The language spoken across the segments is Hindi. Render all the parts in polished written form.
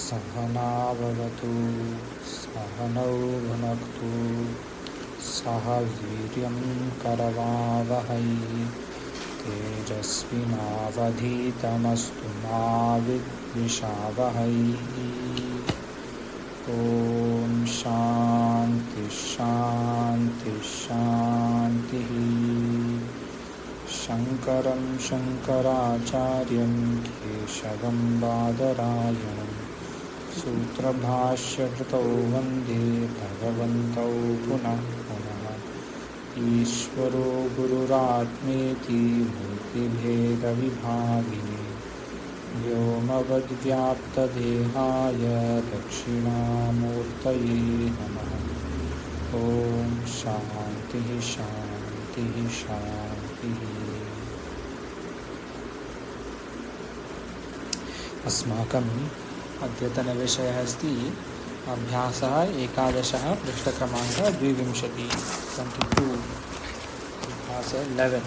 सहनाववतु सहनौ भुनक्तु सह वीर्यं करवावहै तेजस्विनावधीतमस्तु मा विद्विषावहै। ॐ शान्ति शान्ति शान्तिः। शङ्करं शङ्कराचार्यं केशवं बादरायणं सूत्रभाष्यकृतौ वन्दे भगवन्तौ पुनः पुनः। ईश्वरो गुरुरात्मेति मूर्तिभेदविभागिने व्योमवद्व्याप्तदेहाय दक्षिणामूर्तये नमः। ॐ शान्तिः शान्तिः शान्तिः। अस्माकम् अद्यतनविषयः अस्ति अभ्यासः 11 पृष्ठक्रमाङ्कः 22 अभ्यास 11।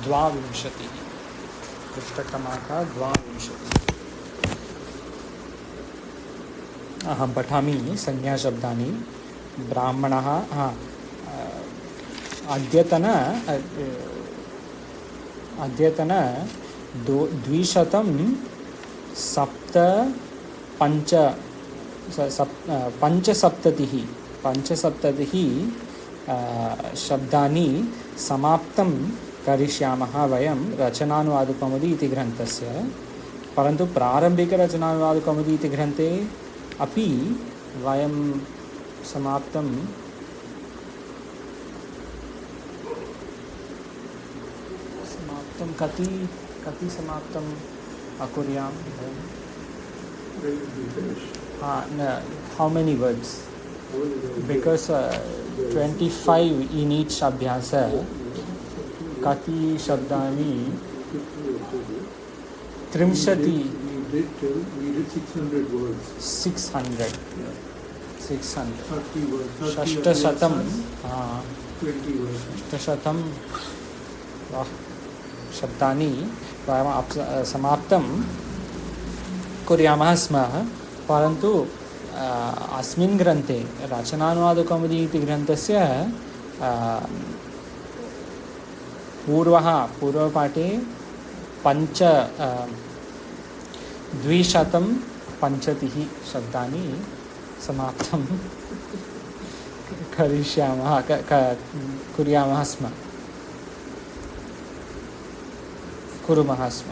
द्वाविंशतिः पृष्ठक्रमाङ्कः 22। अहं पठामि संज्ञाशब्दानि। ब्राह्मणः अद्यतन 275 शब्दानि समाप्तं करिष्यामः वयं रचनानुवादकौमुदी इति ग्रन्थस्य। परन्तु प्रारम्भिकरचनानुवादकौमुदी इति ग्रन्थे अपि वयं समाप्तं कति समाप्तम् अकुर्याम? How many words? Because 25 in each abhyasa. कति शब्दानि? 30. We did 600 words. 600. 600. 30 words. 600. 20 words. 600 शब्दानि वयं समाप्तं कुर्यामः स्म। परन्तु अस्मिन् ग्रन्थे रचनानुवादकौमुदी इति ग्रन्थस्य पूर्वपाठे 250 शब्दानि समाप्तं कुर्मः स्म।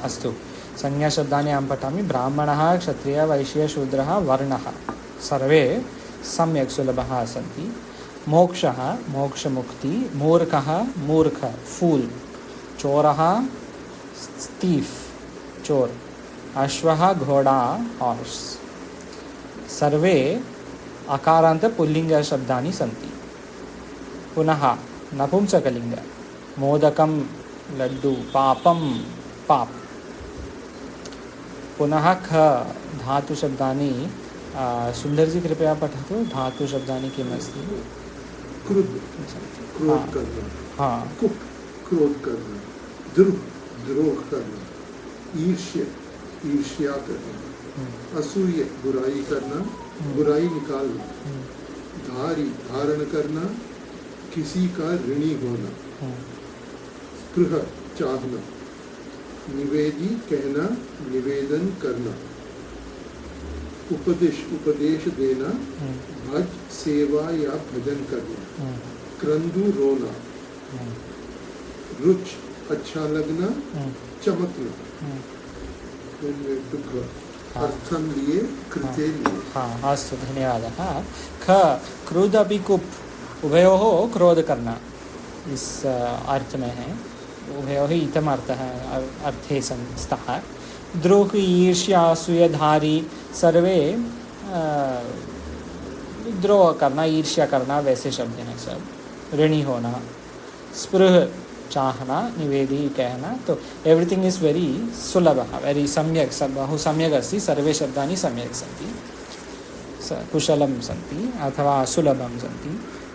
अस्तु, संज्ञाशब्दानि अहं पठामि। ब्राह्मणः, क्षत्रियः, वैश्यः, शूद्रः, वर्णः सर्वे सम्यक् सुलभः सन्ति। मोक्षः, मोक्षमुक्ति। मूर्खः, मूर्ख, फूल। चोरः, स्टीफ, चोर। अश्वः, घोड़ा, हॉर्स। सर्वे अकारान्त पुल्लिङ्गशब्दानि सन्ति। पुनः नपुंसकलिङ्ग। मोदकं, लड्डू। पापं, पाप। पुनः ख धातुशब्दानि। सुंदर जी कृपया पठतु। धातुशब्दानि किम् अस्ति? क्रोध करना। हाँ। क्रोध करना। द्रोह करना। ईर्ष्या करना। असूय बुराई करना, बुराई निकालना। धारण करना, किसी का ऋणी होना। स्पृह चाहना। निवेदी कहना, निवेदन करना। उपदेश देना। भज सेवा या भजन करना। क्रंदु रोना। रुच अच्छा लगना, चमकना। अर्थं लिए कृते लिए। हाँ, अस्तु, धन्यवादः। ख क्रोधपि कुप् उभयोः क्रोध करना इस अर्थ में है। उभयोः इतम अर्थे स्तः। द्रोह, ईर्ष्या, असूयधारी सर्वे द्रोह करना, ईर्ष्या करना, वैसे शब्द हैं सब। ऋणी होना। स्पृह चाहना, निवेदी कहना, तो एव्रिथिंग इज वेरी सुलभः, वेरी सम्यक्, बहु सम्यक् अस्ति, सर्वे शब्दानि सम्यक् सन्ति, कुशलं सन्ति अथवा सुलभं सन्ति।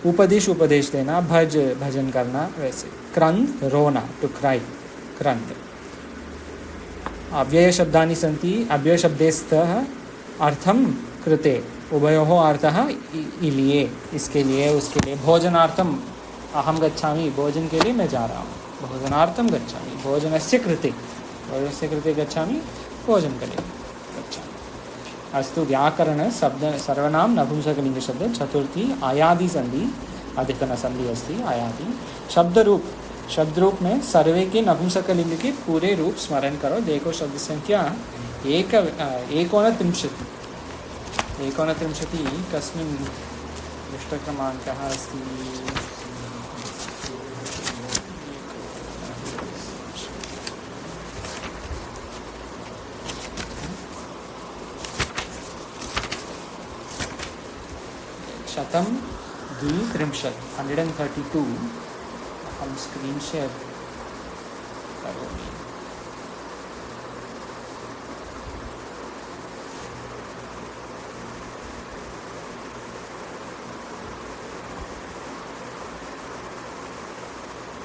उपदेश, उपदेश देना, भज, भजन करना, वैसे। क्रंद, रोना, टू क्राई, क्रंद। अव्यय शब्दानि सन्ति, अव्यय शब्देस्तः अर्थं कृते, उभयोः अर्थः इलिये, इसके लिए, उसके लिए। भोजनार्थम अहम गच्छामि, भोजन के लिए मैं जा रहा हूँ, भोजनार्थम गच्छामि, भोजनस्य कृते, भोजनस्य कृते गच्छामि, भोजन के लिए गच्छामि। अस्तु, व्याकरण शब्द सर्वनाम नपुंसकलिंग शब्द चतुर्थी आयादि संधि, अधिकरण संधि अस्ति आयादि। शब्द रूप, शब्द रूप में सर्वे के नपुंसकलिंग के पूरे रूप स्मरण करो। देखो शब्द संख्या एकोनत्रिंशत्, एकोनत्रिंशति कस्मिन् पृष्ठक्रमाङ्कः अस्ति? शतं द्वित्रिंशत्, 132। अहं स्क्रीन् शेर् करोमि।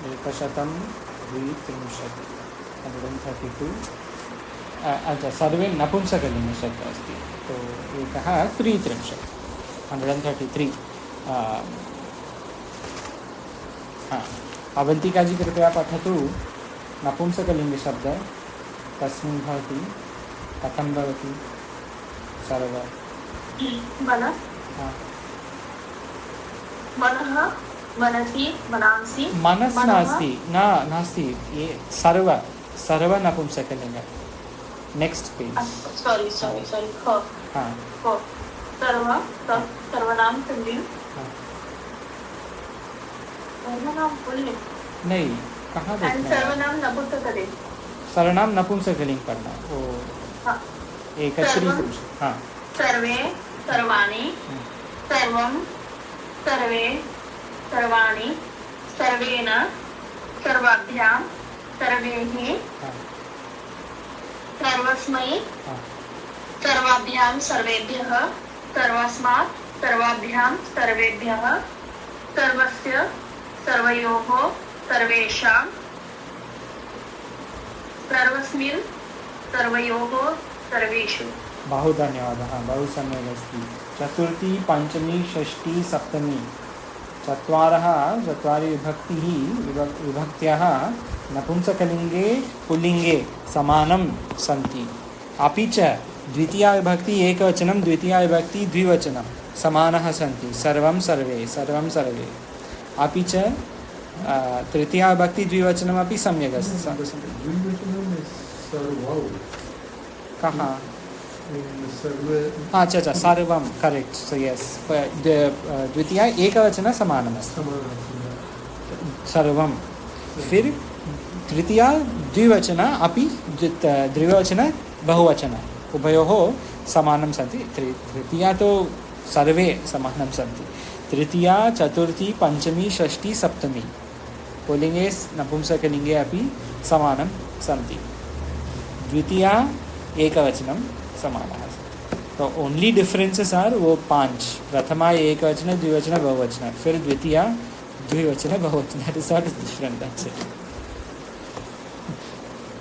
एकशतं द्वित्रिंशत्, 132। अच्छा, सर्वे नपुंसकलिङ्गशब्दः अस्ति, तो एकः त्रित्रिंशत्, 133। अवन्तिका जी कृपया पठतु नपुंसकलिङ्गशब्दः कस्मिन् भवति, कथं भवति? सर्व मनः, मनः, मनसि, मनांसि, मनस् नास्ति, नास्ति, ये सर्व नपुंसकलिङ्ग। Next page. सॉरी, हाँ, सर्वनाम पुल्लिंग, सर्वनाम पुल्लिंग नहीं, कहाँ देखना है? सर्वनाम नपुंसकलिंग, सर्वनाम नपुंसकलिंग पढ़ना। वो हाँ, एकत्रिपुरुष। हाँ, सर्वे, सर्वाणि, सर्वं, सर्वे, सर्वाणि, सर्वेण, सर्वाभ्यां, सर्वैः, हाँ, सर्वस्मै, हाँ, सर्वाभ्यां, सर्वेभ्यः, सर्वस्मात्, सर्वाभ्यां, सर्वेभ्यः, सर्वस्य, सर्वयोः, सर्वेषां, सर्वस्मिन्, सर्वयोः, सर्वेषु। बहु धन्यवादः, बहु सम्यक् अस्ति। चतुर्थी, पञ्चमी, षष्ठी, सप्तमी, चत्वारि विभक्त्याः नपुंसकलिङ्गे पुल्लिङ्गे समानं सन्ति। अपि च द्वितीया विभक्ति एकवचनं, द्वितीया विभक्ति द्विवचनं समानः सन्ति। सर्वं, सर्वे, सर्वं, सर्वे। अपि च तृतीया विभक्ति द्विवचनमपि सम्यक् अस्ति। कहाँ? अच्छा, सर्वं, करेक्ट, सो यस। द्वितीया एकवचन समानमस्ति, सर्वं। फिर तृतीया द्विवचन अपि द्विवचन बहुवचन उभयोः समानं सन्ति। तृतीया तो सर्वे समानं सन्ति। तृतीया, चतुर्थी, पञ्चमी, षष्ठी, सप्तमी पुल्लिङ्गे नपुंसकलिङ्गे अपि समानं सन्ति। द्वितीया एकवचनं समानः अस्ति। तो ओनली डिफरेंसेस आर वो 5। प्रथमा एकवचन, द्विवचन, बहुवचन, फिर द्वितीया द्विवचन, बहुवचन। That is not different, that's it.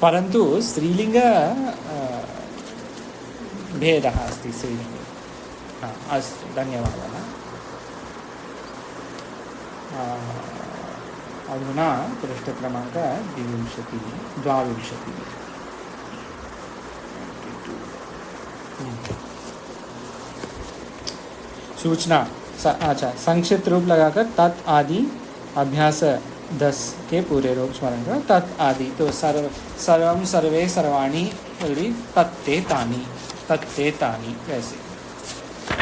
परन्तु स्त्रीलिंग भेदः अस्ति स्त्रीलिङ्गे। अस्तु, धन्यवादः। अधुना पृष्ठक्रमाङ्क 22। सूचना, अच्छा, संक्षिप्त रूप लगाकर तत् आदि अभ्यास 10 के पूरे रूप स्मरण करो। तत् आदि तो सर्वं, सर्वे, सर्वाणि, तत्ते तानि, तत्ते तानि, वैसे।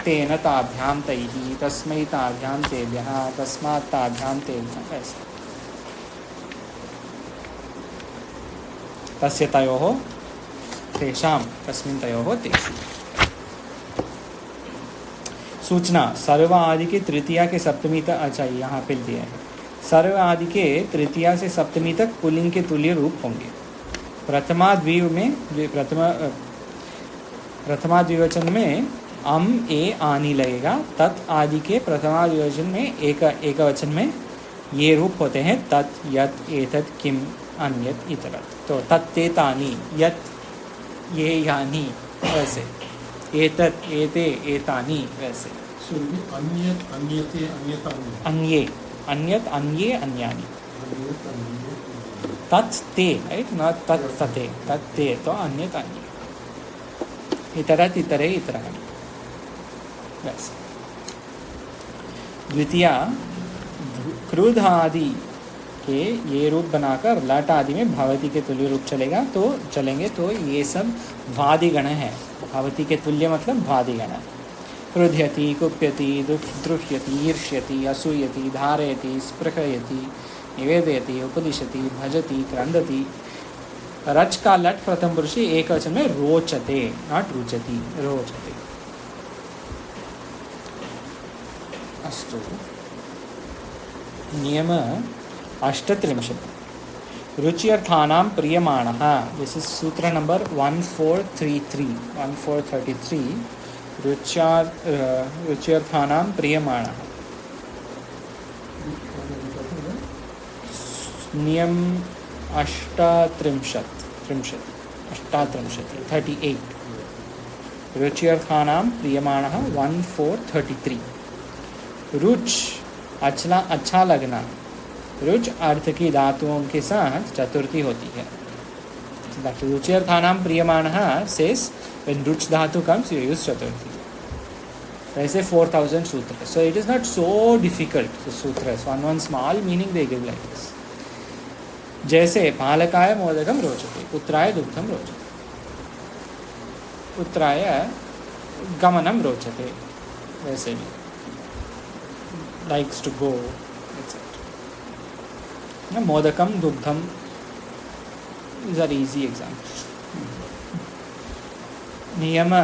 तेन ताभ्यां तैः, तस्मै ताभ्यां तेभ्यः, तस्मात् ताभ्यां तेभ्यः, वैसे। तस्य तयोः, तेषां, तस्मिन् तयोः, तेषु। सूचना, सर्व आदि के तृतीया के सप्तमी तक, अच्छा यहाँ पे दिया है। सर्व आदि के तृतीया से सप्तमी तक पुल्लिंग के तुल्य रूप होंगे। प्रथमा द्विवचन में अम ए आनी लगेगा। तत् आदि के प्रथमा द्विवचन में एक वचन में ये रूप होते हैं तत्, यत्, एतत्, किम, अन्यत्, इतरत्। तो तत्ते तानि, यत् ये यानि वैसे, एतत् एते एतानि वैसे। So अन्यत अन्यते अन्यतानि, अन्ये अन्यत् अन्ये अन्यानि। अन्यत अन्यते तत् ते, राइट, नॉट तत् तते, तत् ते तो अन्यत् अन्ये, इतरत् इतरे इतराणि वैसे। द्वितीया क्रुद्ध आदि के ये रूप बनाकर लट आदि में भवती के तुल्य रूप चलेंगे तो ये सब भादिगण है। भवती के तुल्य मतलब भादिगण। क्रुध्यति, कुप्यति, द्रुह्यति, ईर्ष्यति, असूयति, धारयति, स्पृहयति, निवेदयति, उपदिशति, भजति, क्रंदति। रच का लट प्रथम पुरुषी एक वचन में रोचते, नॉट रुचति, रोचते। अस्तु। नियम 38 रुच्यर्थानां प्रियमाणः। दिस इज सूत्र नंबर 1433 रुच्यर्थानां प्रियमाणः। नियम 38 रुच्यर्थानां प्रियमाणः 1433। रुच अच्छा लगना। रुच अर्थ की धातुओं के साथ चतुर्थी होती है। रुच्यर्थानां प्रियमाणः says when रुच धातु comes you use chaturthi. वैसे 4000 सूत्र, so it is not so difficult. The sutras one small meaning they give like this. जैसे बालकाय मोदकम रोचते, पुत्राय दुग्धम रोचते, पुत्राय गमनम रोचते, वैसे भी likes to go, etc. Modakam, dugdham, these are easy examples. Niyama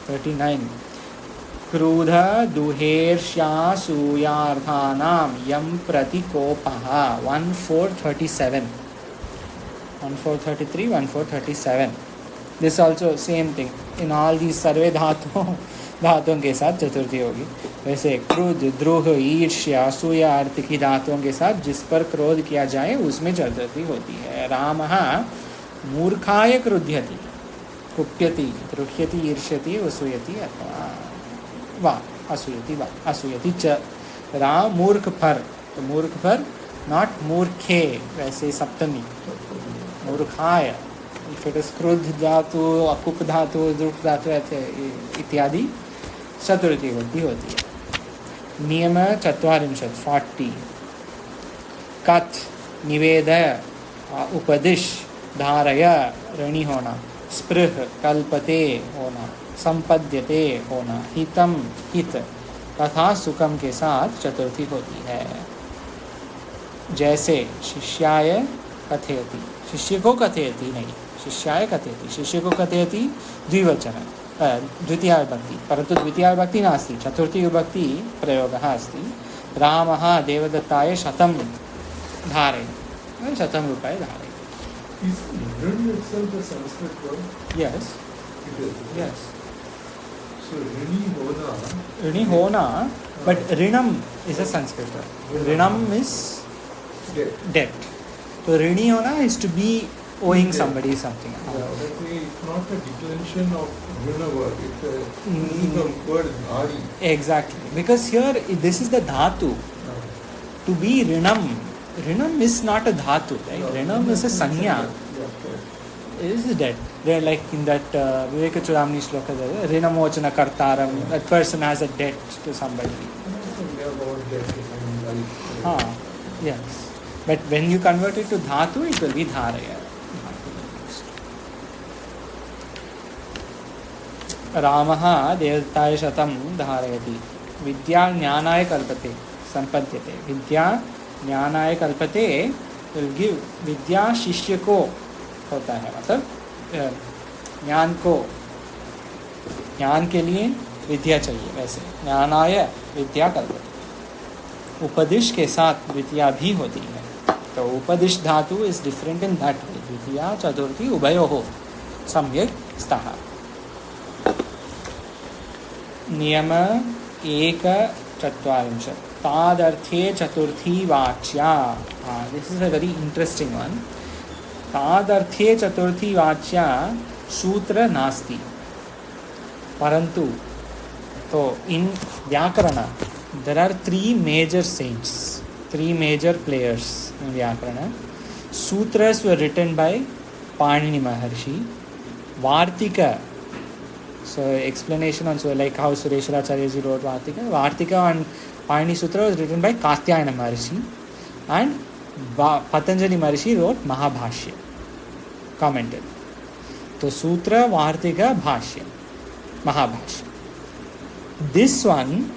39 क्रोध दुहेर्ष्यासूयार्थानां यम प्रतिकोपः 1437 1433 1437 This also same thing. In all these सर्वे धातुओं के साथ चतुर्थी होगी। वैसे क्रोध, द्रोह, ईर्ष्या, असूया अर्थ की धातुओं के साथ जिस पर क्रोध किया जाए उसमें चतुर्थी होती है। रामः मूर्खाय क्रुध्यति, कुप्यति, द्रुह्यति, ईर्ष्यति, असूयति अथवा वा असूयति वा असूयति च। राम मूर्ख पर, तो मूर्ख पर नॉट मूर्खे, वैसे सप्तमी मूर्खाय। इफ इट इज क्रुद्ध धातु, अकुप धातु, द्रुह धातु इत्यादि चतुर्थी होती है। नियम 40 कथ, निवेदय, उपदिश, धारय ऋणी होना, स्पृह कल्पते होना, संपद्यते होना, हितम हित तथा सुखम के साथ चतुर्थी होती है। जैसे शिष्याय कथयति, शिष्य को कथयति नहीं, शिष्याय कथयति, शिष्य को कथयति द्विवचन द्वितीया विभक्ति, परंतु द्वितीया विभक्ति नास्ति, चतुर्थी विभक्ति प्रयोगः अस्ति। रामः देवदत्ताय शतं धारयति, शतं रूपाय धारयति। Is ऋण itself a Sanskrit word? Yes. It is. Yes. So ऋणी होना. ऋणी होना, but ऋणम is a Sanskrit word. ऋणम is debt. So ऋणी होना is to be owing somebody something. Yeah, that way it's not a declension of ऋण word. It's a using the word dhari. Exactly. Because here this is the dhatu. To be rinam. Rinam is not a dhatu, right? Rinam is a sanya. It is dead. They're like in that Viveka Chudamani shloka, Rinamochana Kartaram, that person has a debt to somebody. Yes. But when you convert it to dhatu, it will be dharaya. Ramaha devataye shatam dharayati. Vidya jnanaye kalpate. Sampadhyate. Vidya ज्ञानाय कल्पते will give, विद्या शिष्य को होता है, मतलब ज्ञान को, ज्ञान के लिए विद्या चाहिए, वैसे ज्ञानाय विद्या कल्पते। उपदिश के साथ द्वितीया भी होती है, तो उपदिश धातु is different in that way, द्वितीया चतुर्थी उभयोः सम्यक् स्तः। नियम 1 तादर्थे चतुर्थी वाच्या, this is a very interesting one. तादर्थे चतुर्थी वाच्या सूत्र नास्ति, परंतु तो in vyakarana there are 3 major saints, 3 major players in Vyakarana. Sutras were written by Panini Maharshi. Vartika, so explanation on, so like how Sureshwaracharya ji wrote Vartika. Vartika and Panini Sutra was written by Katyayana Maharshi, and Patanjali Maharshi wrote Mahabhashya, commented. So Sutra, Vartika, Bhashya, Mahabhashya. This one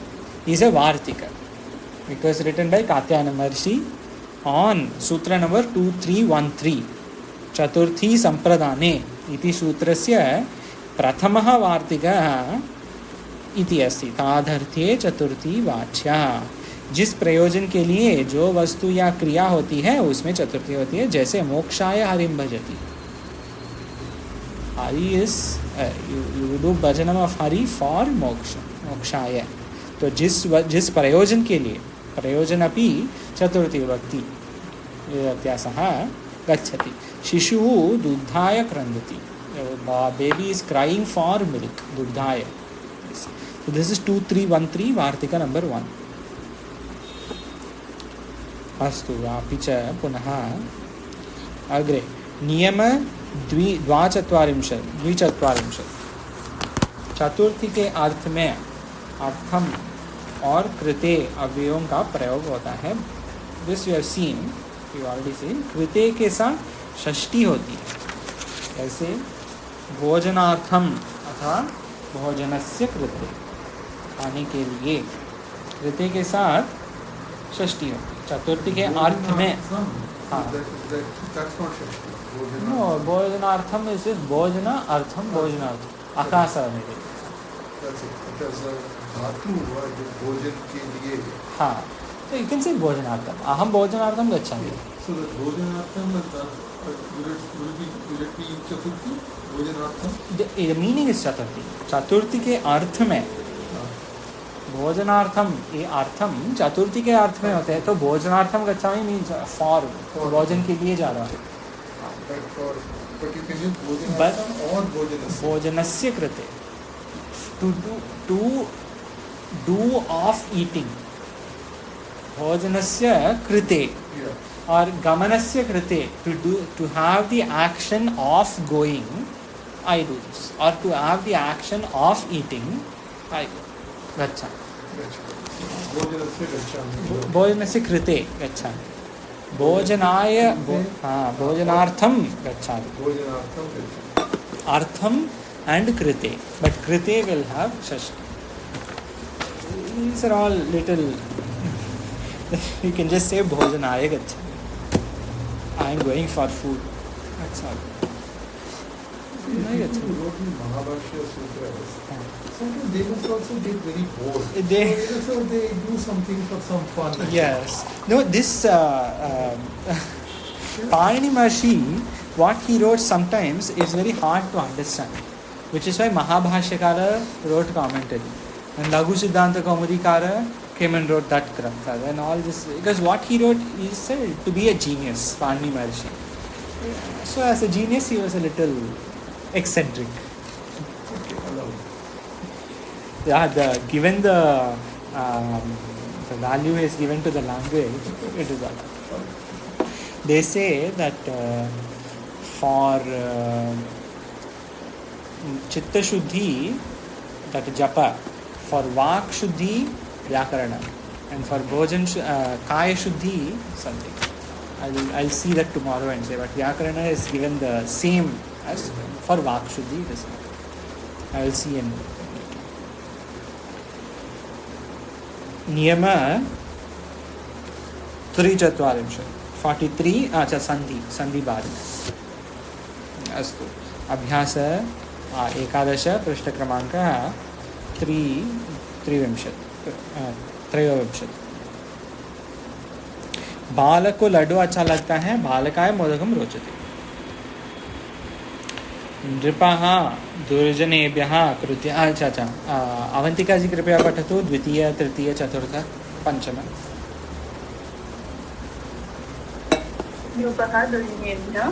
is a Vartika. It was written by Katyayana Maharshi on सूत्र नंबर 2313 चतुर्थी संप्रदाने इति सूत्रस्य प्रथमः वार्तिकः इति अस्ति। तादर्थे चतुर्थी वाच्या, जिस प्रयोजन के लिए जो वस्तु या क्रिया होती है उसमें चतुर्थी होती है, जैसे मोक्षाय हरिं भजति, हरि इज यू डू भजनम ऑफ हरि फॉर मोक्ष, मोक्षाय, तो जिस प्रयोजन के लिए, प्रयोजन अपि चतुर्थी विभक्ति व्यत्यासः गच्छति। शिशुः दुग्धाय क्रन्दति, baby is crying for milk, दुग्धाय। So this is 2313 वार्तिका नंबर 1। अस्तु, अपि च पुनः अग्रे नियम 242 चतुर्थी के अर्थ में अर्थम और कृते अवयवों का प्रयोग होता है। This you have seen, you already seen. कृते के साथ षष्ठी होती है, ऐसे भोजनार्थम अथवा भोजनस्य कृते, खाने के लिए, कृते के साथ षष्ठी होती है। चतुर्थी के अर्थ में हाँ, नो भोजनार्थम इज भोजना अर्थम, भोजनार्थम आकाश मेरे भोजन के लिए, हाँ, तो यू कैन से भोजनार्थम, अहम भोजनार्थम गच्छामि। So the भोजनार्थम will it be Chaturthi भोजनार्थम? The meaning is चतुर्थी। चतुर्थी के अर्थ में भोजनार्थम, ये अर्थम चतुर्थी के अर्थ में होते हैं, तो भोजनार्थम गच्छामि मीन्स फॉर, भोजन के लिए जा रहा है। But you can use भोजनार्थम और भोजनस्य, भोजनस्य कृते, to do of eating, भोजनस्य कृते, और गमनस्य कृते, to have the action of going, I do this, or to have the action of eating, I go, गच्छामि। भोजनस्य कृते गच्छामि, भोजनाय भोजनार्थम गच्छामि, अर्थम and krite, but krite will have shashti. These are all little you can just say bhojanaya gacchami, I am going for food, that's all. Mahabhashya Sutras, sometimes they must also get very bored, so they do something for some fun. Yes, no, this Panini Maharshi, what he wrote sometimes is very hard to understand, which is why Mahabhashyakara wrote commentary, and Laghu Siddhanta Kaumudikara came and wrote that grantha, and all this, because what he wrote is said to be a genius, Panini Maharshi. So as a genius he was a little eccentric. Yeah, given the value is given to the language, it is all. They say that for chitta shuddhi, that japa, for vak shuddhi, vyakarana, and for bhojan kaya shuddhi, something. I'll see that tomorrow and say, but vyakarana is given the same as for vak shuddhi. I will see in niyama 43 अच्छा संधि बाद अस्तु अभ्यास 11 पृष्ठक्रमाङ्कः 23 त्रयोविंशत् बालक को लड्डू अच्छा लगता है, बालकाय मोदकम रोचते। नृपः दुर्जनेभ्यः कृत्य अच्छा अच्छा अवंतिका जी कृपया पठतु द्वितीय तृतीय चतुर्थ पंचम। नृपः दुर्जनेभ्यः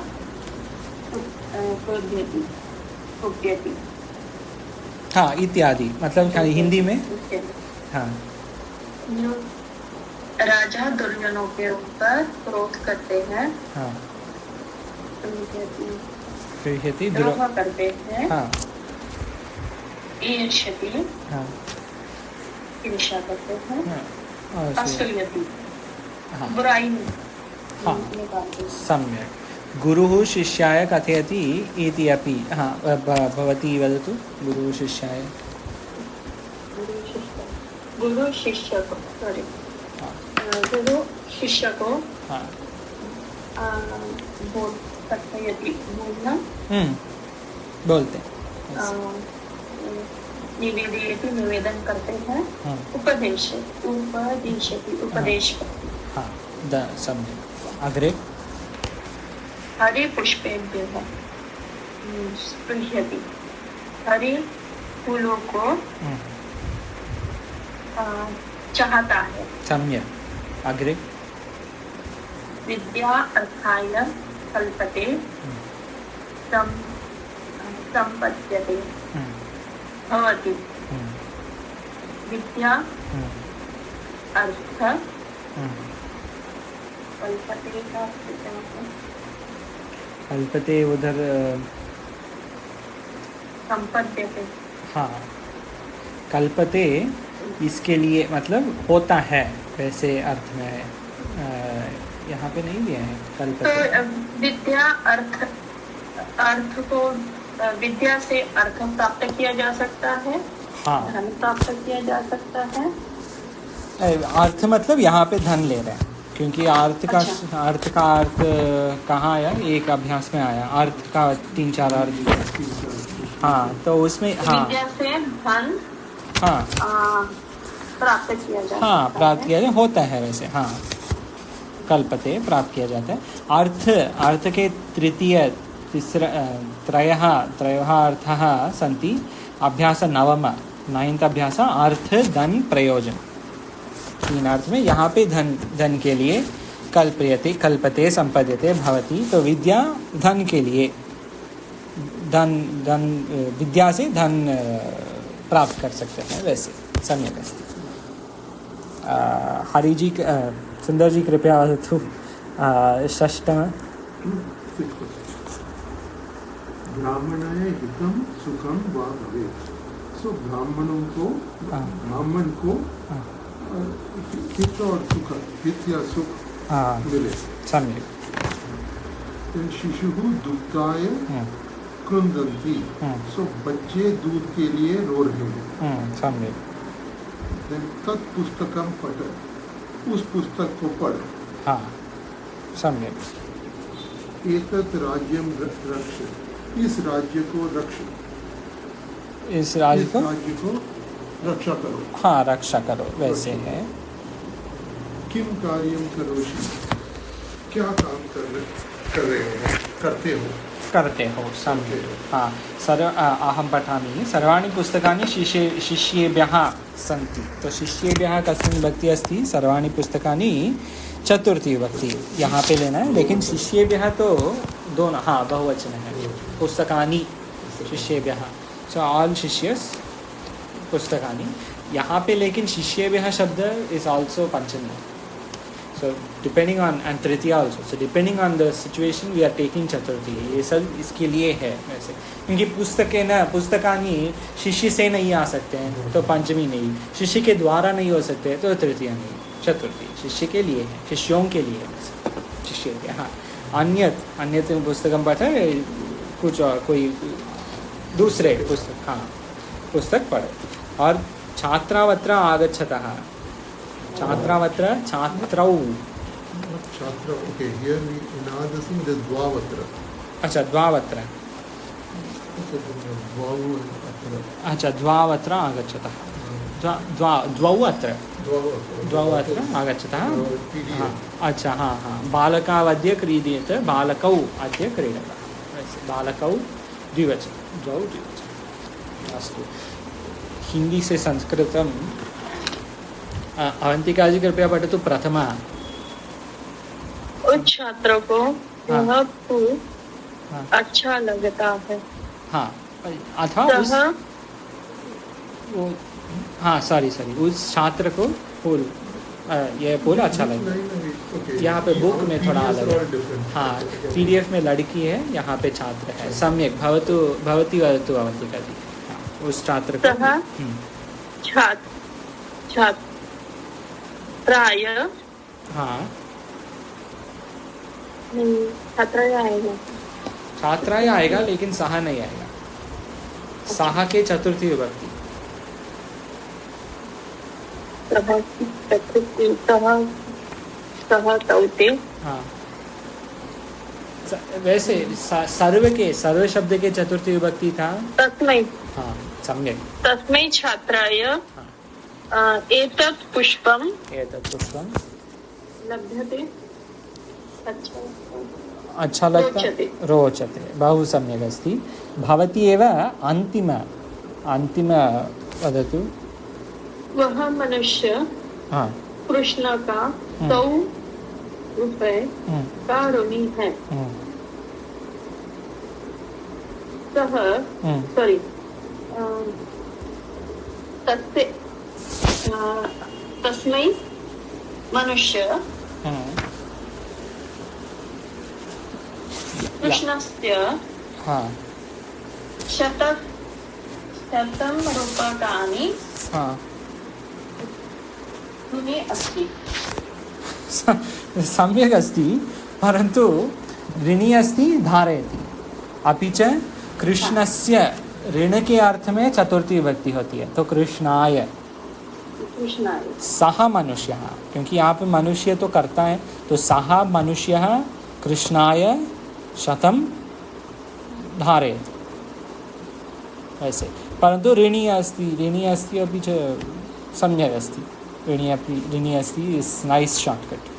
क्रोध्यति कुप्यति। हाँ इत्यादि मतलब क्या हिंदी में? हाँ राजा दुर्जनों के ऊपर क्रोध करते हैं। हाँ क्रोध द्रोह करते हैं। हाँ ईर्ष्यति हाँ ईर्ष्या करते हैं। हाँ असूयति हाँ बुराई हाँ निकालते हैं। सम्यक्। गुरुः शिष्याय कथयति इति अपि। हाँ भवती वदतु। गुरुः शिष्याय गुरु शिष्य को सॉरी गुरु शिष्य को हाँ बोल कथयति बोलना बोलते निवेदयति निवेदन करते हैं। हाँ उपदेशति उपदेश करते। हाँ द सम्यक्। अग्रे हरि पुष्पेभ्यः स्पृह्यति। हरि फूलों को चाहता है। सम्यक्। अग्रे विद्या अर्थाय कल्पते संपद्यते भवति। विद्या अर्थ कल्पते का कल्पते उधर संपद्यते। हाँ कल्पते इसके लिए मतलब होता है वैसे अर्थ में है। यहाँ पे नहीं दिया है कल्पते। तो विद्या अर्थ को विद्या से अर्थ प्राप्त किया जा सकता है। हाँ धन प्राप्त किया जा सकता है। अर्थ मतलब यहाँ पे धन ले रहे हैं क्योंकि अर्थ का अच्छा। अर्थ कहाँ आया? एक अभ्यास में आया अर्थ का 3-4 अर्थ। हाँ तो उसमें हाँ विद्या से धन हाँ प्राप्त किया जाता हाँ है। प्राप्त किया जाए होता है वैसे। हाँ कल्पते प्राप्त किया जाता है। अर्थ के तृतीय त्रयः अर्थः सन्ति। अभ्यास नवम 9th अभ्यास अर्थ धन प्रयोजन 3 अर्थ में यहाँ पे धन के लिए कल्पते संपद्यते भवति। तो विद्या धन के लिए धन विद्या से धन प्राप्त कर सकते हैं वैसे सम्यक् अस्ति। हरि जी सुंदर जी कृपया वदतु षष्ठम। ब्राह्मणाय हितं सुखं वा भवेत्। सो ब्राह्मण को हित और सुख हित या सुख मिले। सम्यक्। शिशुः दुग्धाय क्रन्दन्ति। सो बच्चे दूध के लिए रो रहे हैं। सम्यक्। तत् पुस्तकं पठ। उस पुस्तक को पढ़। हाँ सम्यक्। एतत् राज्यं रक्ष। इस राज्य को रक्ष। इस राज्य को रक्षा करो। हाँ रक्षा करो वैसे है। किम कार्यं करोषि। क्या काम करते हो सम्यक्। हाँ अहं पठामि। सर्वाणि पुस्तकानि शिष्येभ्यः सन्ति। तो शिष्येभ्यः कस्मिन् विभक्ति अस्ति? सर्वाणि पुस्तकानि चतुर्थी विभक्ति यहाँ पे लेना है। लेकिन शिष्येभ्यः तो दोनों हाँ बहुवचन है। पुस्तकानि शिष्येभ्यः सो ऑल शिष्यस पुस्तकानि यहाँ पे। लेकिन शिष्येभ्यः शब्द is also Panchami. So depending on and Tritiya also. So depending on the situation we are taking चतुर्थी। ये सब इसके लिए है वैसे क्योंकि पुस्तकानि शिष्य से नहीं आ सकते हैं तो पंचमी नहीं। शिष्य के द्वारा नहीं हो सकते तो तृतीया नहीं। चतुर्थी शिष्य के लिए है, शिष्यों के लिए शिष्य के। हाँ अन्यत् पुस्तकं पठ कुछ और कोई दूसरे पुस्तक। हाँ पुस्तक पढ़े। और छात्रावत्र आगच्छतः। छात्रावत्र छात्रौ छात्र। Okay here we in addressing the द्वावत्र। अच्छा द्वावत्र। अच्छा द्वावत्र आगच्छतः। द्वौ अत्र द्वौ अत्र आगच्छतः हाँ अच्छा हाँ हाँ बालकावद्य क्रीड्येत बालकौ अद्य क्रीडतः बालकौ द्विवचनं द्वौ द्विवचनं अस्तु हिंदी से संस्कृतम अवंतिका जी कृपया पठतु प्रथमा उस छात्र को वह फूल अच्छा लगता है हाँ अथवा उस वो हाँ सॉरी उस छात्र को फूल ये फूल अच्छा लगता है यहाँ पे बुक में थोड़ा अलग है हाँ PDF में लड़की है यहाँ पे छात्र है सम्यक भवतु भवती वदतु अवंतिका जी उस छात्र को छात्राय हाँ छात्राय आएगा छात्राय आएगा लेकिन सहा नहीं आएगा सहा के चतुर्थी विभक्ति हाँ वैसे सर्व शब्द के चतुर्थी विभक्ति था तस्मै हाँ सम्यक तस्मै छात्राय एतत् पुष्पं लभ्यते अच्छा लगता रोचते बहु सम्यक् अस्ति भवती एव अन्तिम वदतु वह मनुष्य हाँ कृष्ण का 100 रुपए का ऋणी है तस्मै मनुष्य कृष्णस्य हाँ 100 रूप्यकाणि हाँ ऋणी अस्ति सम्यक् अस्ति परन्तु ऋणी अस्ति धारयति अपि च कृष्णस्य ऋण के अर्थ में चतुर्थी विभक्ति होती है तो कृष्णाय सह मनुष्य क्योंकि यहाँ पे मनुष्य तो करता है तो सह मनुष्य कृष्णाय 100 धारयति ऐसे परन्तु ऋणी अस्ति अपि च सम्यक् अस्ति ऋणी अस्ति इज नाइस शॉर्टकट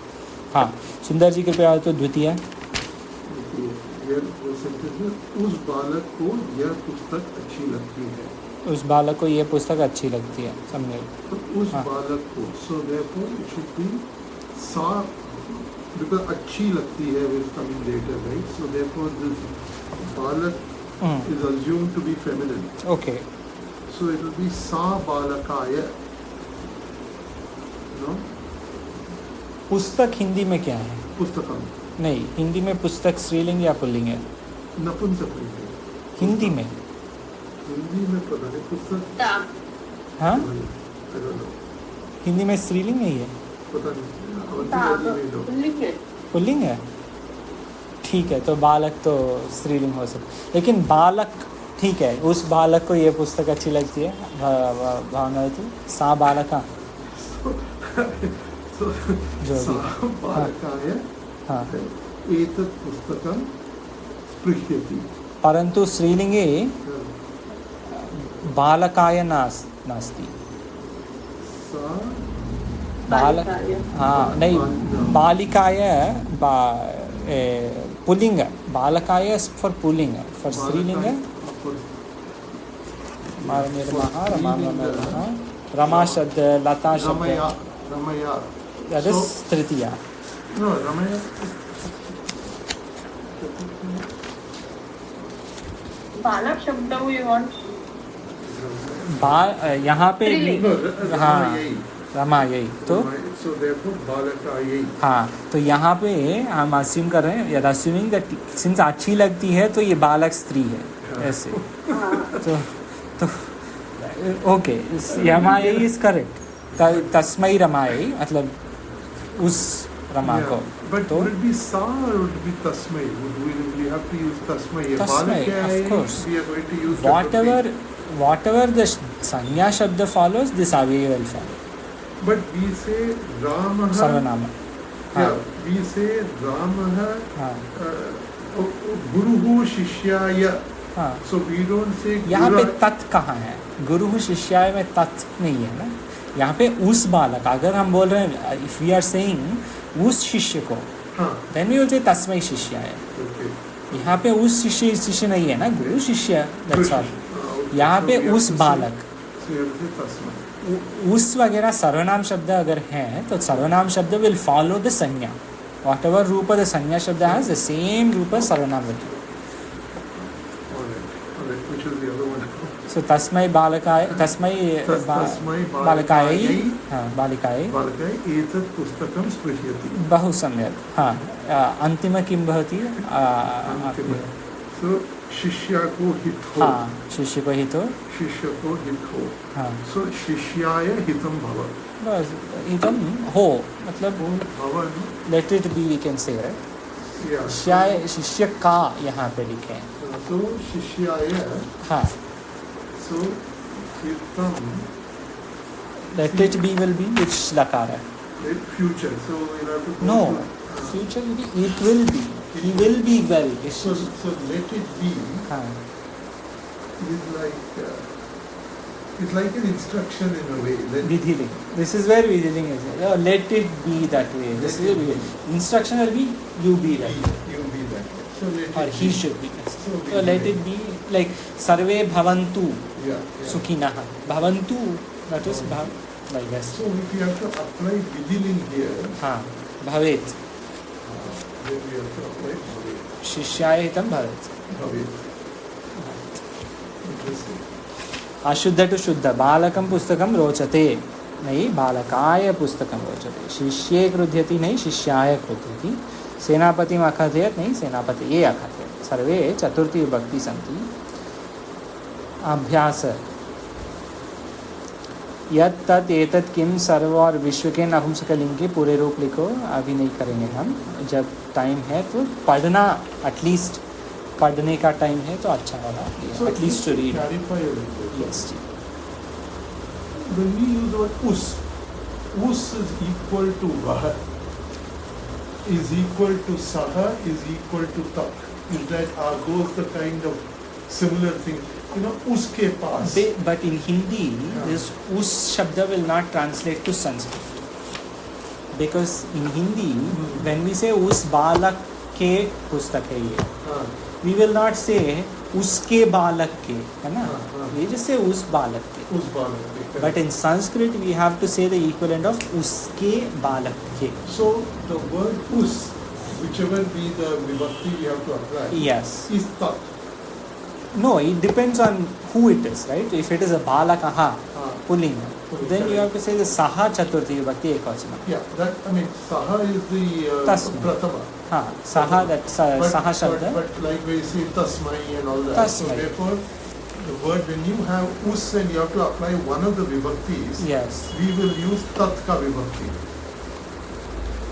हाँ सुंदर जी कृपया तो द्वितीय उस बालक को यह पुस्तक अच्छी लगती है उस बालक को ये पुस्तक अच्छी लगती है सम्यक तो उस बालक को so therefore it should be सा बिकॉज़ अच्छी लगती है will coming later right so therefore this बालक is assumed to be feminine okay so it will be सा बालकाय नो पुस्तक हिंदी में क्या है पुस्तकम नहीं हिंदी में पुस्तक स्त्रीलिंग या पुल्लिंग है नपुंसकलिंग है हिंदी में पता नहीं पुस्तक हाँ हिंदी में स्त्रीलिंग नहीं है पता नहीं पुल्लिंग है ठीक है तो बालक तो स्त्रीलिंग हो सकता लेकिन बालक ठीक है उस बालक को ये पुस्तक अच्छी लगती है भावना तो सा बालका जो बालकाय हाँ एतत् पुस्तकं स्पृह्यति परंतु स्त्रीलिंगे बालकाय नास्ति बालक हाँ नहीं बालिकाय पुल्लिंग बालकाय फॉर पुल्लिंग फॉर स्त्रीलिंग रमा शब्द लता शब्द that is Tritiya no ramaya बालक शब्द you want यहाँ पे हाँ रमा यही तो हाँ तो यहाँ पे हम अस्यूम कर रहे हैं या अस्यूमिंग दैट सिंस अच्छी लगती है तो ये बालक स्त्री है ऐसे तो ओके रमायै इज करेक्ट तस्मै रमायै मतलब उस रमा को but तो would it be sa or would it be tasmai we have to use tasmai tasmai of course we are going to use whatever the sanya shabd follows this avyay will follow but we say ramah sarvanama yeah we say ramah guruhu shishyaya हाँ so we don't say यहाँ पे तत् कहाँ है गुरु शिष्याय में तत् नहीं है ना यहाँ पे उस बालक, अगर हम बोल रहे हैं इफ वी आर सेइंग उस शिष्य को, हाँ, देन वी विल से तस्मै शिष्याय। okay. यहाँ पे उस शिष्य नहीं है ना, गुरु शिष्य, दैट्स ऑल। यहाँ पे उस बालक, So you have to say tasmai. उस वगैरह सर्वनाम शब्द अगर है तो सर्वनाम शब्द विल फॉलो द संज्ञा, वॉट एवर रूप द संज्ञा शब्द हैज द सेम रूप सर्वनाम will. Alright, which is the other one? सो तस्मै बालकाय, तस्मै तस्मै बालकाय, हाँ बालिकाय बालकाय एतत् पुस्तकं स्पृह्यति। बहु सम्यक्। हाँ, अंतिम किं भवति? So शिष्या को हित हो। हाँ, शिष्य को हितो। शिष्य को हित हो। हाँ, So शिष्याय हितं भव। बस हितम हो, मतलब भव let it be, we can say right. Yeah. शिष्य का यहाँ पे लिखे हैं। So शिष्याय, हाँ, so हितं, let it be will be which लकार है? future. So we'll have to go no, to, future will be, it will be, he will be well. so let it be हाँ, is like an instruction in a way. विधिलिंग, दिस इज वेयर विधिलिंग is, let it be that way, this is instruction will be you be that, You be that way. So let और it he be. Should be. So So let it be like सर्वे भवन्तु Yeah. सुखिनः, भवन्तु, that is bhav, like this। So if you have to apply vidhiling here, हाँ, भवेत्, then we have to apply bhavet. शिष्याय हितं भवेत्। Bhavet. Interesting. अशुद्ध टु शुद्ध, बालकं पुस्तकं रोचते, नहीं बालकाय पुस्तकं रोचते, शिष्ये क्रुध्यति नहीं शिष्याय क्रुध्यति, सेनापतिम् अकथयत् नहीं सेनापतये अकथयत्, सर्वे चतुर्थी विभक्ति सन्ति। अभ्यास, यत् तत् एतत् किम सर्व और विश्व के नपुंसकलिंग के पूरे रूप लिखो। अभी नहीं करेंगे हम, जब टाइम है तो पढ़ना, एटलीस्ट पढ़ने का टाइम है तो अच्छा वाला, So at least to read. clarify a little. Yes जी। When we use the word us is equal to vah, is equal to saha, is equal to tak. Is that, are those the kind of similar things? You know, uske paas. But in Hindi, Yeah. this us shabda will not translate to Sanskrit, because in Hindi, when we say us balak के पुस्तक है ये, हाँ, we will not say उसके बालक के, है ना, हाँ। we just say उस बालक के। उस बालक के। But in Sanskrit, we have to say the equivalent of उसके बालक के। So the word us, whichever be the vibhakti we have to apply, Yes. is tat. No, it depends on who it is, right? If it is a balakaha, हाँ. pulling, Pulling, then you correct. have to say the saha chaturthi vibhakti ekvachana. Yeah, that, I mean, saha is the Tasma. pratama. हाँ, saha, that saha shabda. But like we say tasmai and all that. Tasmai. So therefore, the word, when you have us and you have to apply one of the vibhaktis, Yes. we will use tat ka vibhakti.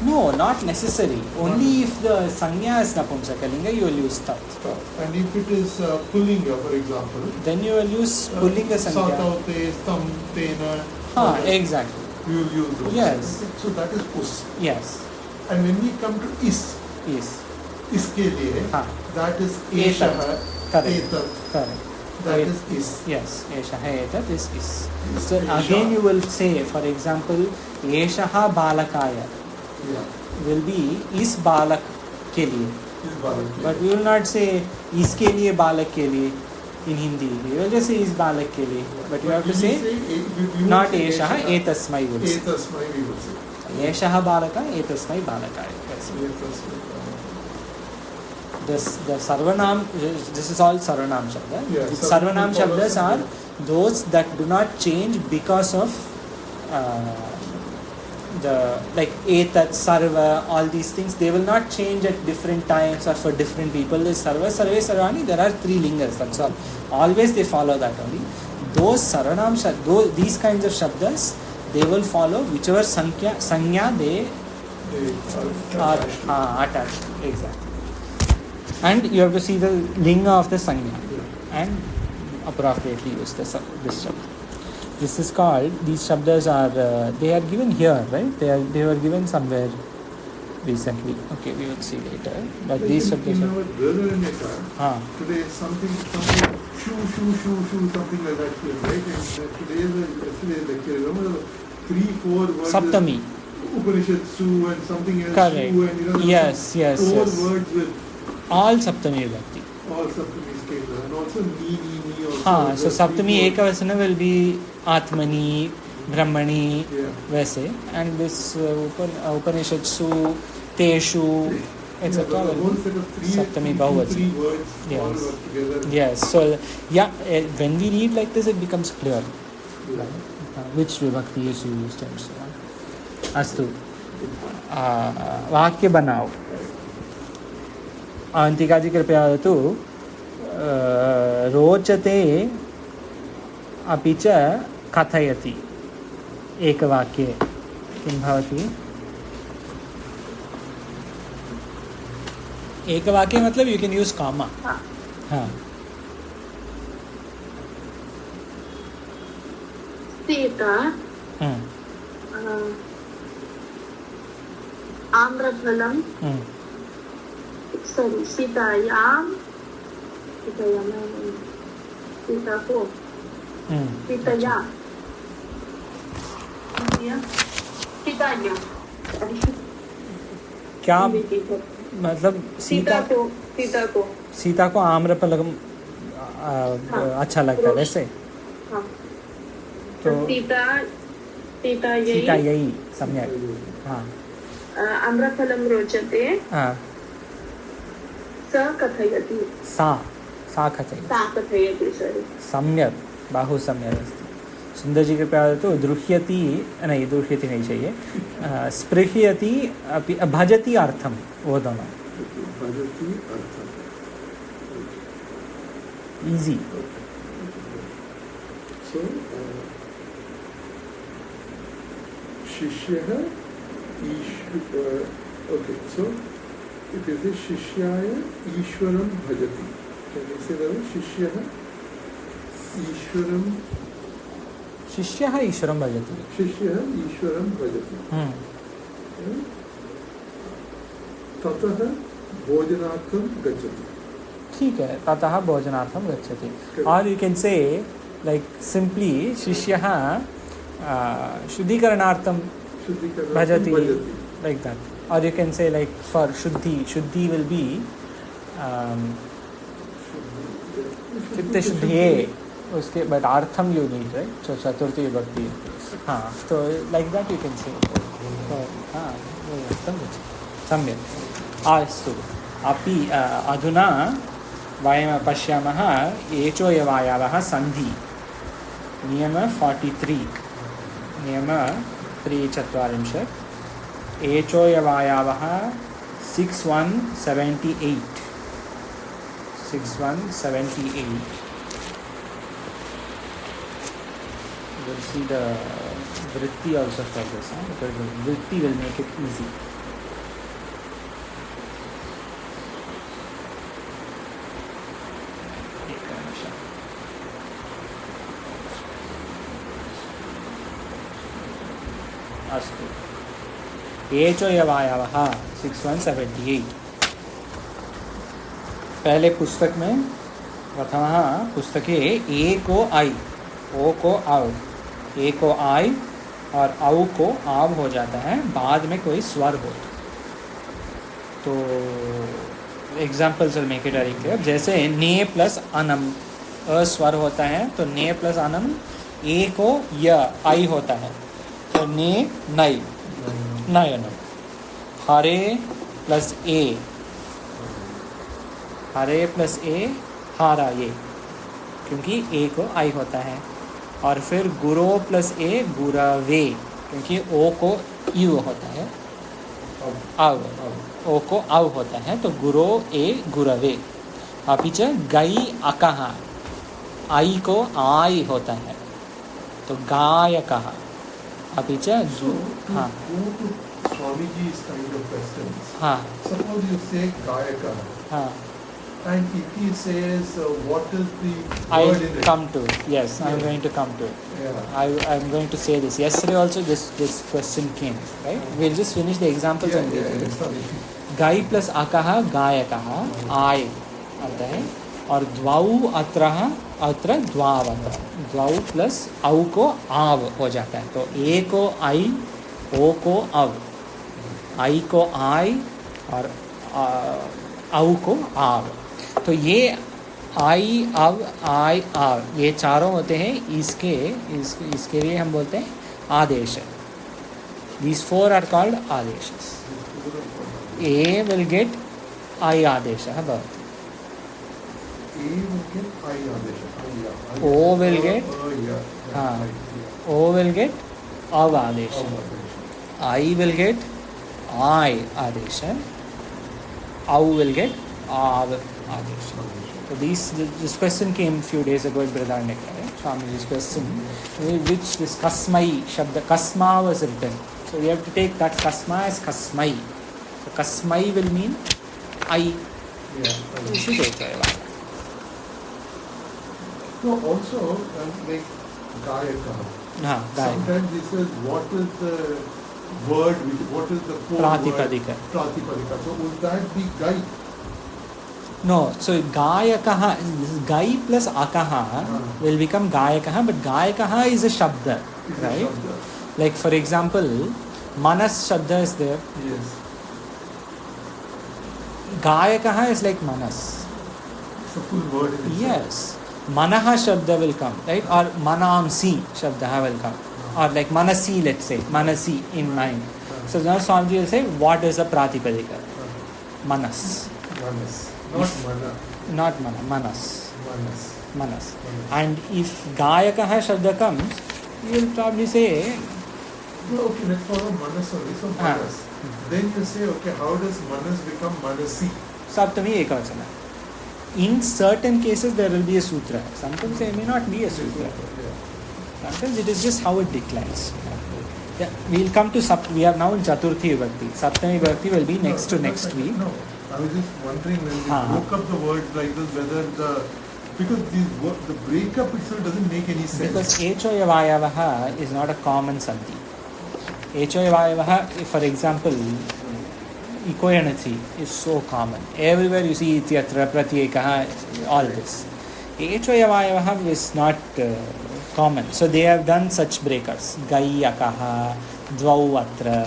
No, not necessary. Only if the sanya is napumsakalinga, you will use tat. Tat. And if it is pullinga, for example, Then you will use pullinga sanya. sataute, tam, tena, हाँ, all that, exactly. we will use those. Yes. So that is us. Yes. And when we come to is, Yes. इसके लिए, हाँ. that is एतत्. eshaha, Correct. etat, Correct. that It- is is. Yes. Eshaha etat is is. So Esha. again you will say, for example, eshaha balakaya Yeah, will be इस बालक के लिए. is balak. But we will not say इसके लिए बालक के लिए in Hindi. We will just say इस बालक के लिए. But you have to say not एषः एतस्मै will say. etasmai we will say. एषः बालकः एतस्मै बालकाय. Yes. Etasmai. The sarvanam, this is all sarvanam shabda. Yeah, Sarvanam sarvanam shabdas are follows those that do not change because of the, like etat, sarva, all these things, they will not change at different times or for different people. There's sarva, sarve, sarvani, there are 3 lingas, that's all. Always they follow that only. Those sarvanam shabdas, these kinds of shabdas, they will follow whichever sanya they They are attached to. attached to. Exactly. And you have to see the linga of the sanya and appropriately use this shabda. This is called, these shabdas are, they are given here, right? They were given somewhere recently. Okay, we will see later. But these In shabdas our Brother are... today something shoe, something like that, right? And today, yesterday lecture, remember 3-4 words. Saptami. Upanishad Su and something else. Correct. Su and Yes, yes, 4 yes. words with All Saptami Vibhakti. all Saptami scales and also ni also. हाँ, so the Saptami 3-4 Ekavachana will be Atmani, Brahmani, Yeah. वैसे, and this Upanishadsu, Teshu, etc. Yeah, the will whole be set of Saptami 3 Bahuvachana. words all Yes. work together. Yes, so yeah, when we read like this, it becomes clear Yeah. which vibhakti is used and so on. अस्तु, वाक्य बनाओ. अवन्तिका जी कृपया वदतु. रोचते अपि च कथयति. एकवाक्ये किं भवति? एकवाक्ये मतलब यू कैन यूज कामा. हाँ. हाँ. सीता आम्रफलं सॉरी सीता को सीतया क्या मतलब सीता को आम्रफलम अच्छा लगता है वैसे. हाँ. तो सीता यही सम्यक. हाँ. आम्रफलं रोचते हाँ. स कथयति सा कथयति. सॉरी. सम्यक, बहु सम्यक अस्ति. सुंदर जी कृपया वदतु. द्रुह्यति नहीं चाहिए. स्पृह्यति अपि भजति अर्थम. वो दोनों भजति अर्थम. easy. So, Shishyah okay, so it is a Shishyaya Ishwaram Bhajati. Can you say that way? Shishyah Ishwaram. शिष्यः ईश्वरं भजति. Shishyah Ishwaram Bhajati. ततः भोजनार्थं गच्छति. ठीक है, ततः भोजनार्थं गच्छति. और you can say like simply शिष्यः शुद्धिकरणार्थं भजति, लाइक दैट. और you can say like for शुद्धि विल बी चित्त शुद्धिये उसके बट अर्थम यू नीड, राइट. सो चतुर्थी विभक्ति. हाँ, तो like that you can say. हाँ, सम्यक्. अस्तु. अपि अधुना वयं पश्यामः एचोयवायावः सन्धि. नियम 43. नियम 340. एचोयवायावः 6178. 6178. We'll see the vritti also for this, because the vritti will make it easy. अस्तु. एचोयवायावः 6178. पहले पुस्तक में प्रथमः पुस्तके ए को आई, ओ को आव, ए को आई और औ को आव हो जाता है बाद में कोई स्वर हो. तो examples will make it very clear. जैसे ने प्लस अनम अस्वर होता है, तो ने प्लस अनम. ए को य आई होता है, तो ने नई नयनम. हरे प्लस ए, हरे प्लस ए हारा ये, क्योंकि ए को आई होता है. और फिर गुरो प्लस ए गुरवे, क्योंकि ओ को यू होता है, आव, ओ को आव होता है, तो गुरो ए गुरवे. अपि च गई अकः, आई को आई होता है, तो गायकः. अपि च हाँ. Swamiji's kind of questions. हाँ. Suppose you say Gayaka. हाँ. And if he says, what is the I word in it? come to. Yes, I am Yeah. going to come to it. Yeah. I am going to say this. Yesterday also this question came, right? We'll just finish the examples and Yeah, sorry. गाय प्लस आकाह गायकः आय आता है. और द्वाऊ अत्र अत्र द्वावत्र, द्वाऊ प्लस औ को आव हो जाता है। तो ए को आई, ओ को अव, आई को आई और औ को आव। तो ये आई अव आई आव ये चारों होते हैं इसके लिए हम बोलते हैं आदेश। These four are called आदेशस। A will get I आदेशः भवति, O will get O will get av आदेशः, I will get I आदेशः, औ will get av आदेशः। So this question came few days ago in Brihadaranyaka, right? Swamiji's question, which this kasmai shabda, kasma was written. So we have to take that kasma as kasmai. So kasmai will mean I. This is okay. So also like Gayaka. Sometimes this is what is the word, what is the Pratipadika. Pratipadika. So would that be Gai? No, so Gayakaha, Gai plus Akaha will become Gayakaha, but Gayakaha is a Shabda, right? Like for example, Manas Shabda is there. Yes. Gayakaha is like Manas. It's a full word in itself. Yes. Manaha Shabda will come, right? Or Manamsi Shabda will come. Or like Manasi, let's say. Manasi, in mind. So now Swamiji will say, what is a Pratipadika? Manas. Manas. Not mana. Not mana, manas. Manas. Manas. And if Gayakaha Shabda comes, you will probably say... No, okay, let's follow Manas only. So Manas. Then you say, okay, how does Manas become Manasi? Saptami Ekavachana. In certain cases there will be a sutra. Sometimes there may not be a sutra. Sometimes it is just how it declines. Yeah, we will come to we are now in Chaturthi Vibhakti. Saptami Vibhakti will be next week. No, I was just wondering when we broke up the words like this, whether because the breakup itself doesn't make any sense. Because Echoyavayavaha is not a common Santi. Echoyavayavaha, for example, Ikoyanati is so common. Everywhere you see Ityatra, Pratyekaha, all this. Echoyavayavaha is not common. So they have done such breakups. Gayakaha, Dvauvatra.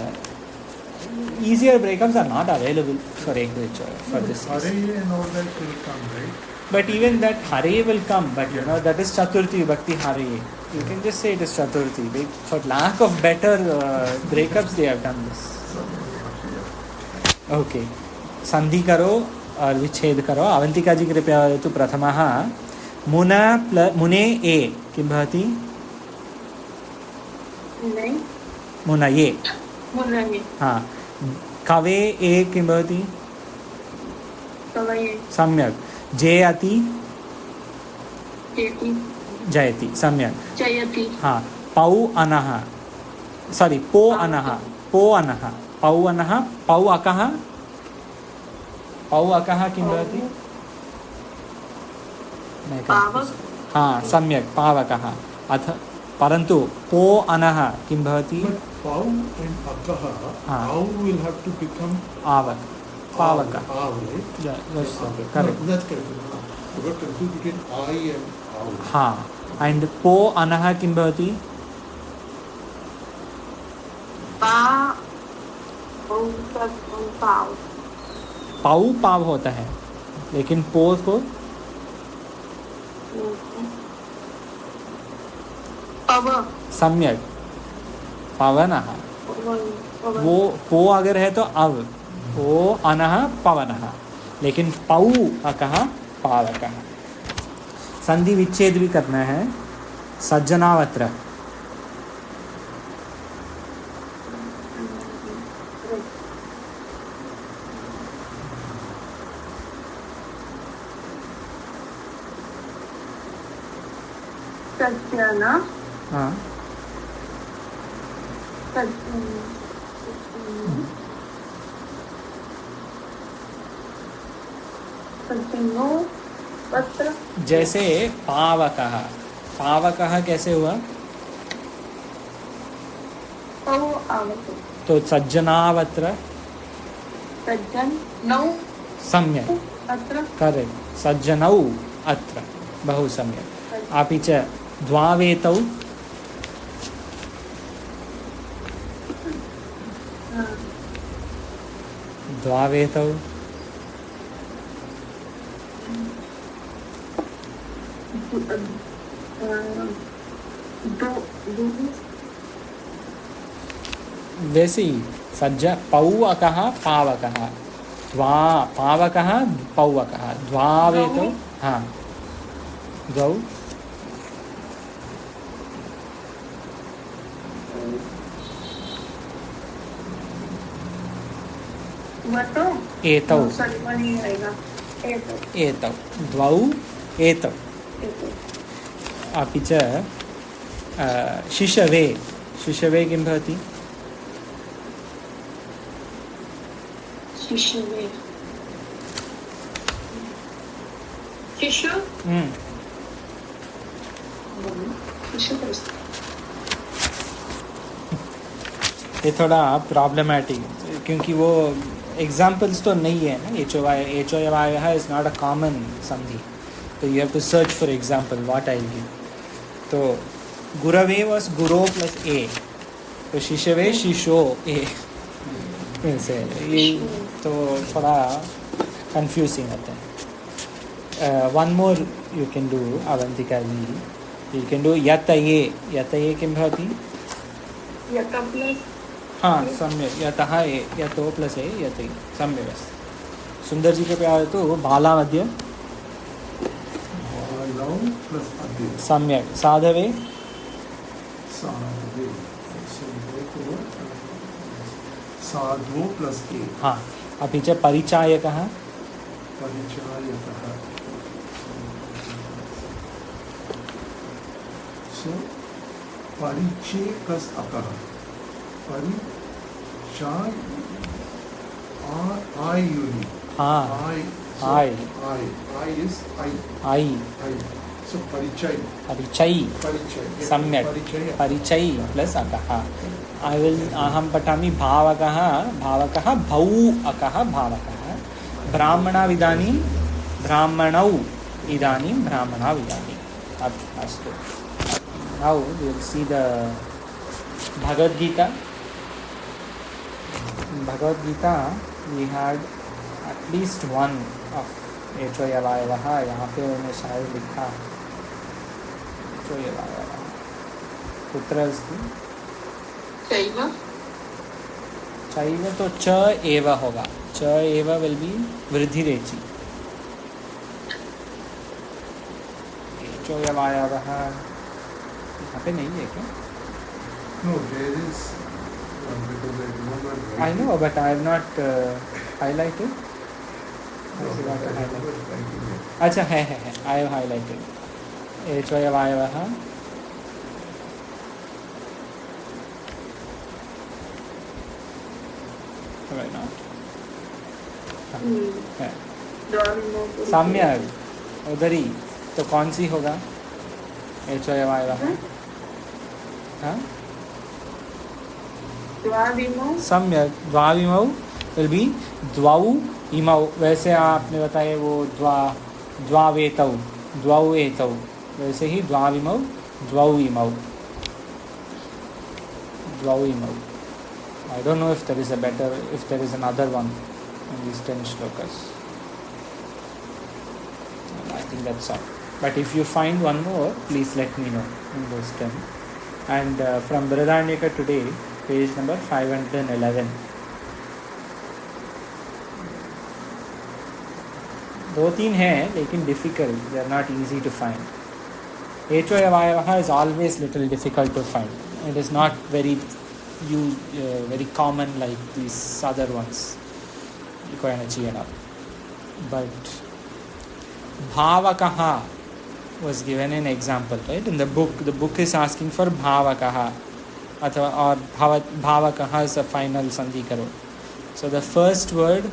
Easier breakups are not available for Ekvachoya for this. Hare and all that will come, right? But even that Hare will come, but you know, that is Chaturthi Bhakti Hare. You can just say it is Chaturthi. For lack of better breakups, they have done this. Okay. Sandhi karo और विच्छेद करो। अवंतिका जी कृपया वदतु प्रथमः मुने ए किं भवति? मुनये। हाँ, कवे ए किं भवति? सम्यक्। जयति जयति सम्यक्। हाँ, पौ अनः सॉरी पो अनः पौ अनः पौ अकः किं भवति? हाँ सम्यक् पावकः। अथ परन्तु पो अनः किं भवति? Pau and akaha, how will have to become आवक पावक. Yeah, that's correct. No, that's correct. You got confused between I and ow. हाँ, and po अनः किं भवति? पाउ पाव होता है, लेकिन पो को सम्यक पवनः। वो पो अगर है तो अव, पो अनः पवनः, लेकिन पौ अकः पावकः। संधि विच्छेद भी करना है। सज्जनावत्र सज्जना। हाँ सज्जनो वस्त्र। जैसे पावकः, पावकः कैसे हुआ? तो सज्जनावत्र सज्जन नौ सम्यक अत्र करेक्ट। सज्जनौ अत्र बहु सम्यक् अपि च द्वावेतौ द्वावेतौ वैसे ही सज्ज पौवकः पावकः द्वा पावकः पौवकः द्वावेतौ हाँ द्वौ एतौ एतौ द्वौ एतौ अपि च शिशवे शिशवे किं भवति शिशुवे शिशु शिशु ये थोड़ा प्रॉब्लमैटिक क्योंकि वो एग्जाम्पल्स तो नहीं है ना H O Y is not a common संधि तो you have to search for example what I give तो गुरवे वाज गुरो प्लस ए तो शिशवे शिशो ए ऐसे ये तो थोड़ा कंफ्यूजिंग होता है one more you can do Avantika ji you can do यतये किं भवति यत प्लस हाँ सम्यक् यतः ए यतो प्लस ए यते सम्यक् अस्ति सुंदर जी के प्यार तो बाला मध्य बालौ प्लस अद्य सम्यक् साधवे साधवे साधो प्लस ए हाँ अपि च परिचायकः परिचायकः सो परिचय प्लस अकः परिचाय I uni हाँ I I is I I so परिचय परिचयी सम्यक् परिचय परिचयी प्लस अकः I will अहं पठामि भावकः भावकः भौ अकः भावकः ब्राह्मणा इदानीं ब्राह्मणौ इदानीं ब्राह्मणा इदानीं अस्तु now we will see the Bhagavad Gita. In Bhagavad Gita we had at least one of एचोयवायवः यहाँ पे उन्होंने शायद लिखा एचोयवायवः कुत्र अस्ति चैव चैव तो च एव होगा च एव विल बी वृद्धि रेचि एचोयवायवः यहाँ पे नहीं है क्या no there is because I remember right. I know but I have not highlighted No, I forgot to I highlight. remember writing it. अच्छा है I have highlighted एचोयवायवः why not है सम्यक उधर ही तो कौन सी होगा एचोयवायवः हाँ सम्यक द्वाविमौ विल बी द्वौ इमौ वैसे आपने बताया वो द्वावेतौ द्वौ एतौ वैसे ही द्वाविमौ द्वौ इमौ I don't know if there is another one in these 10 shlokas. I think that's all. But if you find one more, please let me know in those 10. And from Brihadaranyaka today, page number 511. दो तीन हैं लेकिन difficult. They are not easy to find. एचोयवायवः is always little difficult to find. It is not very very common like these other ones, Koyanachi and all. But Bhavakaha was given an example, right? In the book is asking for Bhavakaha or Bhavakaha is a final sandhi karo. So the first word,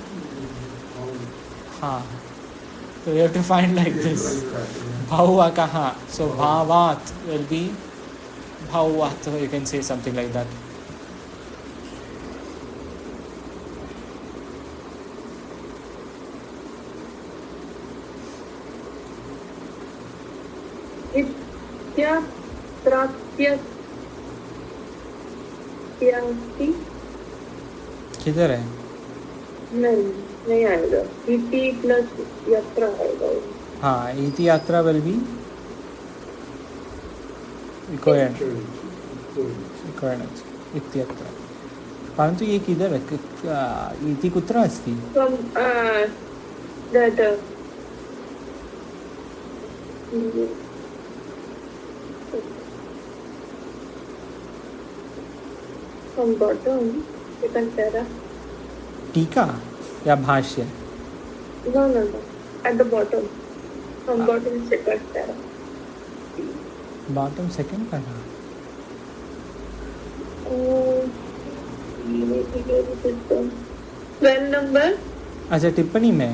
ha. So we have to find like this. Bhavakaha. So Bhavat will be Bhavat. So you can say something like that. विद्या प्राप्य किधर है? नहीं आएगा, इति प्लस यात्रा आएगा। हाँ, इति यात्रा विल बी इकोयन इत्यत्र। परन्तु ये किधर इति कुत्र अस्ति? From bottom, second para. टीका या भाष्य? No. At the bottom. From bottom, second para. Bottom second para. Well number. अच्छा, टिप्पणी में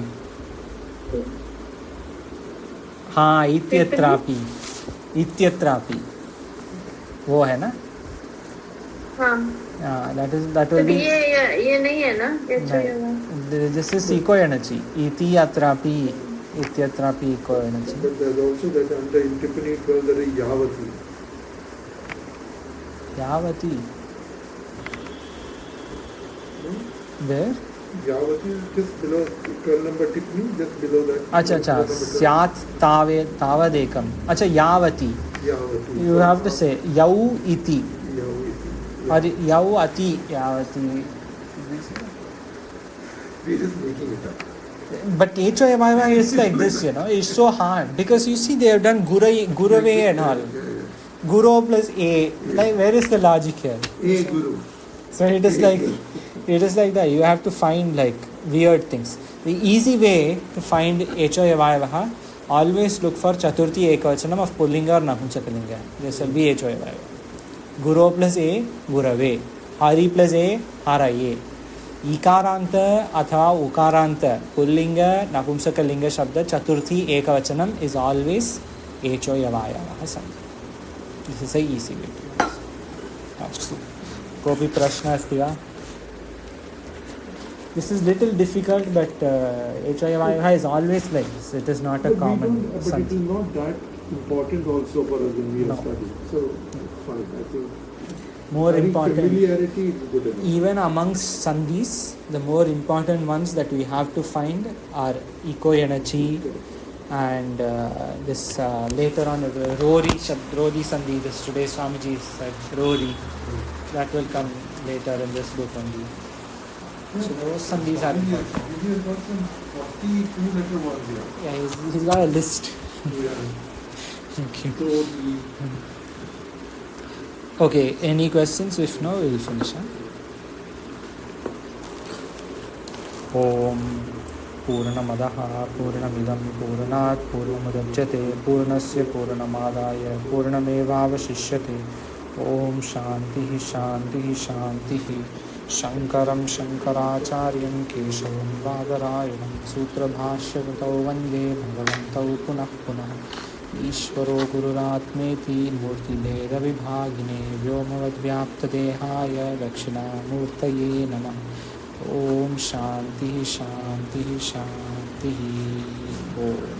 हाँ, इत्यत्रापि वो है ना? हाँ, that will be ये नहीं है ना? this is इकोयनचि, इति यात्रापि इत्यत्रापि इकोयनचि। But there's also that under Tippani 12 there is Yavati. यावती where? Yavati is just below 12 number Tippani, just below that. अच्छा, स्यात् तावदेकम्। अच्छा, यावती। Yavati. You have to say यौ इति और यौ अति यावती। We're just making it up. But HOYY is like this, it's so hard because you see they have done Gurave and all. Guru plus A, like where is the logic here? A Guru. So it is like that. You have to find like weird things. The easy way to find HOYY, always look for Chaturthi Ekavachanam of Pullinga or Napunsakalinga. This will be HOYY. Guru plus A, Gurave. Hari plus A, Haraye. ईकारांत अथवा उकारांत पुल्लिंग नपुंसकलिंग शब्द चतुर्थी एकवचनम इज ऑलवेज एचो यवायवः सन्ति। This is a easy way to अस्तु। कोऽपि प्रश्नः अस्ति वा? This is little difficult but एचो यवायवः is always like this. It is not a common but it is not that important also for us when we are studying. So fine, I think more important familiarity is good enough. Even amongst sandhis, the more important ones that we have to find are ikoyanachi and this later on rori sandhi. This today Swamiji said rori, that will come later in this book only. So those sandhis are important. He has got some 42 letter words here. Yeah, he's got a list. Yeah. Okay. So Okay, any questions? If no, we will finish. Om Purnamadaha Purnamidam Purnat Purnamudachyate Purnasya Purnamadaya Purnamevavashishyate. Om Shantihi Shantihi Shantihi. Shankaram Shankaracharyam Keshavam Vadarayanam Sutrabhashyatau Vande Bhagavantau Punah Punah. ईश्वरो गुरुरात्मेति मूर्तिभेदविभागिने व्योमवद्व्याप्तदेहाय दक्षिणामूर्तये नमः। ओम शांति शांति शांति। ओम।